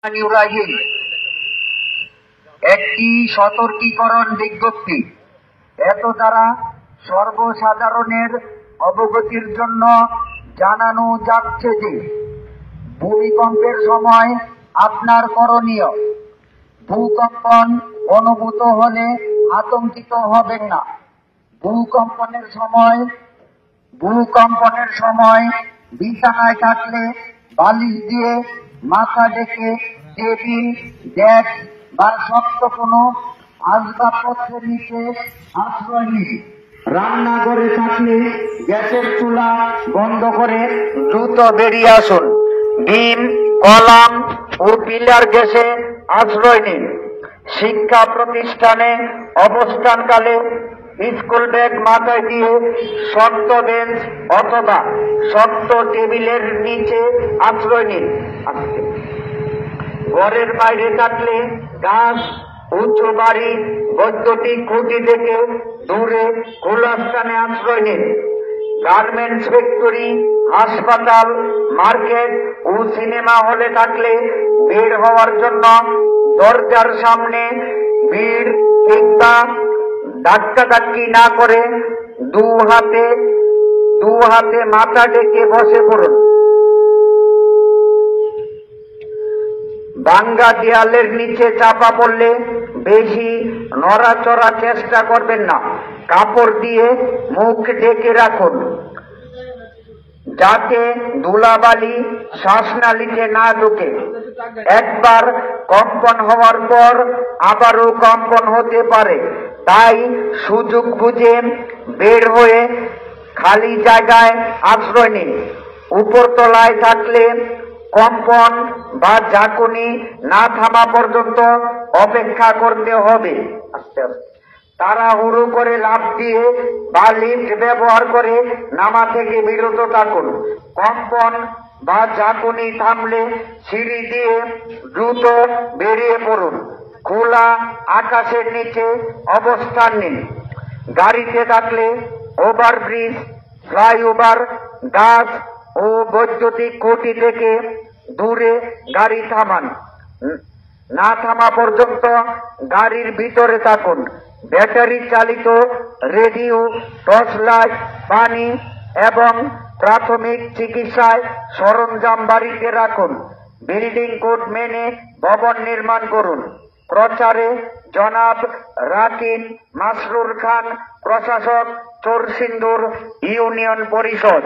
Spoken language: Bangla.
রাহিম একটি সতর্কীকরণ বিজ্ঞপ্তি। এত দ্বারা সর্বসাধারণের অবগতির জন্য জানানো যাচ্ছে যে ভূমিকম্পের সময় আপনার করণীয়: ভূকম্পন অনুভূত হলে আতঙ্কিত হবেন না। ভূকম্পনের সময় বিছানায় থাকলে বালিশ দিয়ে মাথা ঢেকে টেবিল, ডেস্ক বা শক্ত কোনো আসবাবপত্রের নিচে আশ্রয় নিন। রান্নাঘরে থাকলে গ্যাসের চুলা বন্ধ করে দ্রুত বেরিয়ে আসুন। বিম, কলাম ও পিলার গ্যাসে আশ্রয় নিন। শিক্ষা প্রতিষ্ঠানে অবস্থানকালে স্কুল ব্যাগ মাথায় দিয়ে শক্ত বেঞ্চ অথবা শক্ত টেবিলের নিচে আশ্রয় নিন। ঘরের বাইরে থাকলে গাছ, উঁচু বাড়ি, বৈদ্যুতিক খুঁটি থেকে দূরে খোলা স্থানে আশ্রয় নিন। গার্মেন্টস ফ্যাক্টরি, হাসপাতাল, মার্কেট ও সিনেমা হলে থাকলে বের হওয়ার জন্য দরজার সামনে ভিড় কিংবা ধাক্কাধাক্কি না করে দু হাতে মাথা ঢেকে বসে পড়ুন। ভাঙ্গা দেয়ালের নিচে চাপা পড়লে বেশি নড়াচড়ার চেষ্টা করবেন না। কাপড় দিয়ে মুখ ঢেকে রাখুন যাতে ধুলাবালি শ্বাসনালীতে না ঢোকে। একবার কম্পন হওয়ার পর আবারও কম্পন হতে পারে, তাই সুযোগ বুঝে বের হয়ে খালি জায়গায় আশ্রয় নিন। উপরতলায় থাকলে কম্পন বা ঝাঁকুনি না থামা পর্যন্ত অপেক্ষা করতে হবে। আস্তে আস্তে তাড়াহুড়ো করে লাফ দিয়ে বা লিফট ব্যবহার করে নামা থেকে বিরত থাকুন। কম্পন বা ঝাঁকুনি থামলে সিঁড়ি দিয়ে দ্রুত বেরিয়ে পড়ুন। খোলা আকাশের নিচে অবস্থান নিন। গাড়িতে থাকলে ওভারব্রিজ, ফ্লাইওভার, গাছ ও বৈদ্যুতিক খুঁটি থেকে দূরে গাড়ি থামান। না থামা পর্যন্ত গাড়ির ভিতরে থাকুন। ব্যাটারি চালিত রেডিও, টর্চ লাইট, পানি এবং প্রাথমিক চিকিৎসায় সরঞ্জাম বাড়িতে রাখুন। বিল্ডিং কোড মেনে ভবন নির্মাণ করুন। প্রচারে জনাব রাকিন মাসরুর খান, প্রশাসক, চোরসিন্দুর ইউনিয়ন পরিষদ।